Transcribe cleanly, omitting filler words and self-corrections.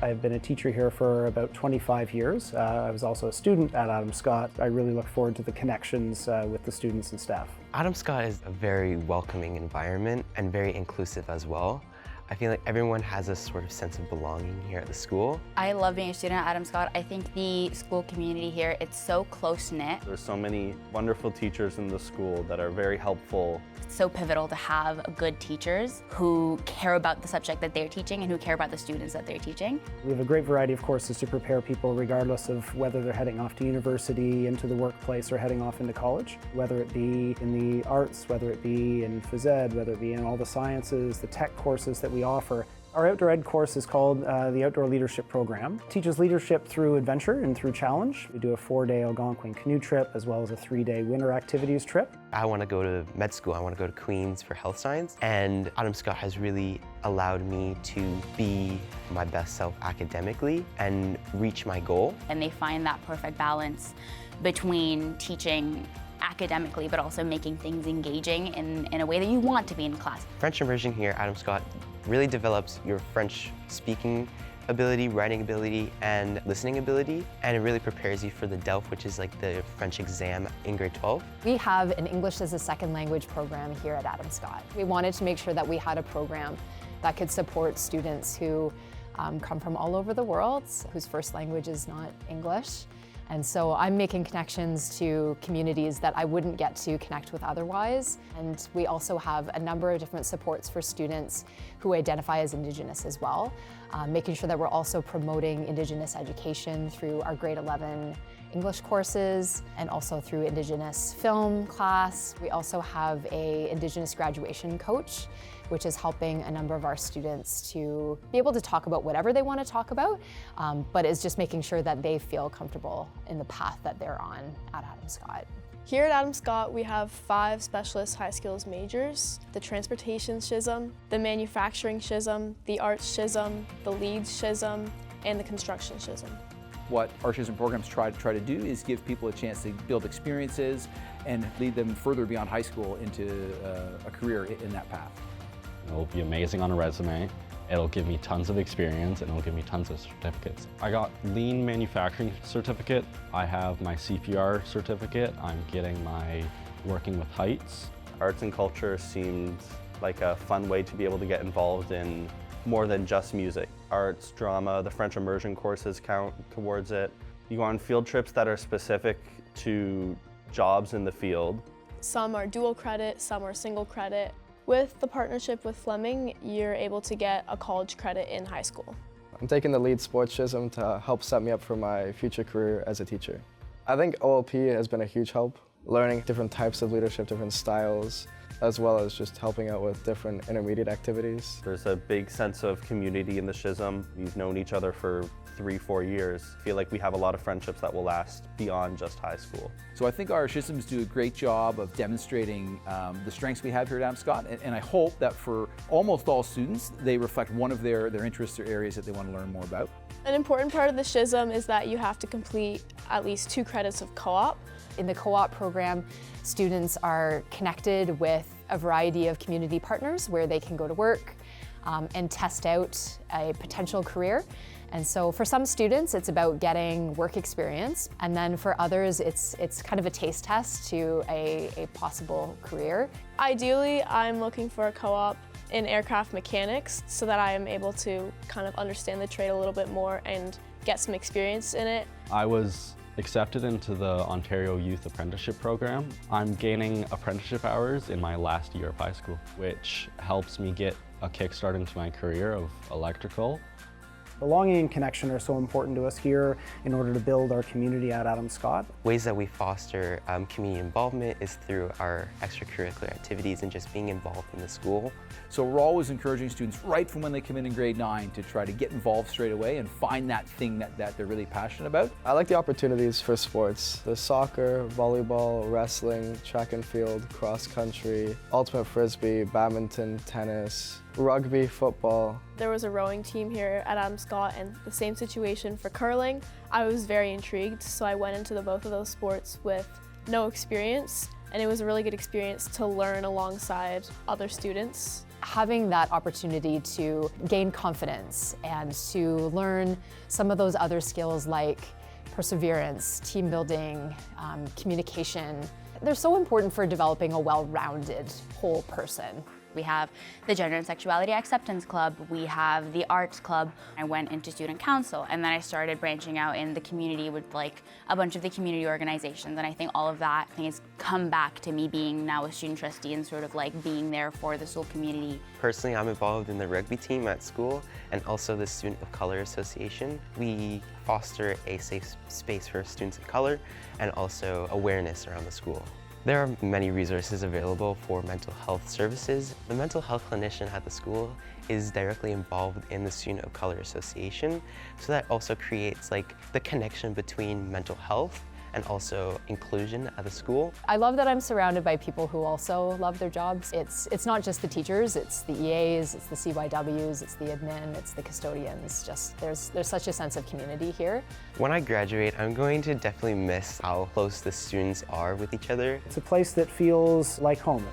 I've been a teacher here for about 25 years. I was also a student at Adam Scott. I really look forward to the connections with the students and staff. Adam Scott is a very welcoming environment and very inclusive as well. I feel like everyone has a sort of sense of belonging here at the school. I love being a student at Adam Scott. I think the school community here, it's so close-knit. There's so many wonderful teachers in the school that are very helpful. It's so pivotal to have good teachers who care about the subject that they're teaching and who care about the students that they're teaching. We have a great variety of courses to prepare people regardless of whether they're heading off to university, into the workplace, or heading off into college. Whether it be in the arts, whether it be in phys ed, whether it be in all the sciences, the tech courses that we offer. Our outdoor ed course is called the Outdoor Leadership Program. It teaches leadership through adventure and through challenge. We do a 4-day Algonquin canoe trip as well as a 3-day winter activities trip. I want to go to med school. I want to go to Queen's for health science. And Adam Scott has really allowed me to be my best self academically and reach my goal. And they find that perfect balance between teaching academically, but also making things engaging in a way that you want to be in class. French immersion here at Adam Scott really develops your French speaking ability, writing ability, and listening ability, and it really prepares you for the DELF, which is like the French exam in grade 12. We have an English as a second language program here at Adam Scott. We wanted to make sure that we had a program that could support students who come from all over the world, whose first language is not English. And so I'm making connections to communities that I wouldn't get to connect with otherwise. And we also have a number of different supports for students who identify as Indigenous as well, making sure that we're also promoting Indigenous education through our grade 11 English courses and also through Indigenous film class. We also have an Indigenous graduation coach, which is helping a number of our students to be able to talk about whatever they want to talk about, but is just making sure that they feel comfortable in the path that they're on at Adam Scott. Here at Adam Scott, we have 5 specialist high skills majors: the transportation Schism, the manufacturing Schism, the arts Schism, the leads Schism, and the construction Schism. What our Schism programs try to do is give people a chance to build experiences and lead them further beyond high school into a career in that path. It'll be amazing on a resume. It'll give me tons of experience and it'll give me tons of certificates. I got lean manufacturing certificate. I have my CPR certificate. I'm getting my working with heights. Arts and culture seemed like a fun way to be able to get involved in more than just music. Arts, drama, the French immersion courses count towards it. You go on field trips that are specific to jobs in the field. Some are dual credit, some are single credit. With the partnership with Fleming, you're able to get a college credit in high school. I'm taking the lead sports Schism to help set me up for my future career as a teacher. I think OLP has been a huge help, learning different types of leadership, different styles, as well as just helping out with different intermediate activities. There's a big sense of community in the Schism. We've known each other for 3-4 years. I feel like we have a lot of friendships that will last beyond just high school. So I think our Schisms do a great job of demonstrating the strengths we have here at Adam Scott, and I hope that for almost all students, they reflect one of their interests or areas that they want to learn more about. An important part of the Schism is that you have to complete at least 2 credits of co-op. In the co-op program, students are connected with a variety of community partners where they can go to work and test out a potential career. And so for some students, it's about getting work experience. And then for others, it's kind of a taste test to a possible career. Ideally, I'm looking for a co-op in aircraft mechanics so that I am able to kind of understand the trade a little bit more and get some experience in it. I was accepted into the Ontario Youth Apprenticeship Program. I'm gaining apprenticeship hours in my last year of high school, which helps me get a kickstart into my career of electrical. Belonging and connection are so important to us here in order to build our community at Adam Scott. Ways that we foster community involvement is through our extracurricular activities and just being involved in the school. So we're always encouraging students right from when they come in grade 9 to try to get involved straight away and find that thing that they're really passionate about. I like the opportunities for sports. There's soccer, volleyball, wrestling, track and field, cross country, ultimate frisbee, badminton, tennis, rugby, football. There was a rowing team here at Adam Scott and the same situation for curling. I was very intrigued, so I went into both of those sports with no experience, and it was a really good experience to learn alongside other students. having that opportunity to gain confidence and to learn some of those other skills like perseverance, team building, communication, they're so important for developing a well-rounded whole person. We have the Gender and Sexuality Acceptance Club, we have the Arts Club. I went into student council, and then I started branching out in the community with like a bunch of the community organizations, and I think all of that has come back to me being now a student trustee and sort of like being there for this whole community. Personally, I'm involved in the rugby team at school and also the Student of Color Association. We foster a safe space for students of color and also awareness around the school. There are many resources available for mental health services. The mental health clinician at the school is directly involved in the Student of Color Association, so that also creates like the connection between mental health and also inclusion at the school. I love that I'm surrounded by people who also love their jobs. It's not just the teachers, it's the EAs, it's the CYWs, it's the admin, it's the custodians. Just there's such a sense of community here. When I graduate, I'm going to definitely miss how close the students are with each other. It's a place that feels like home.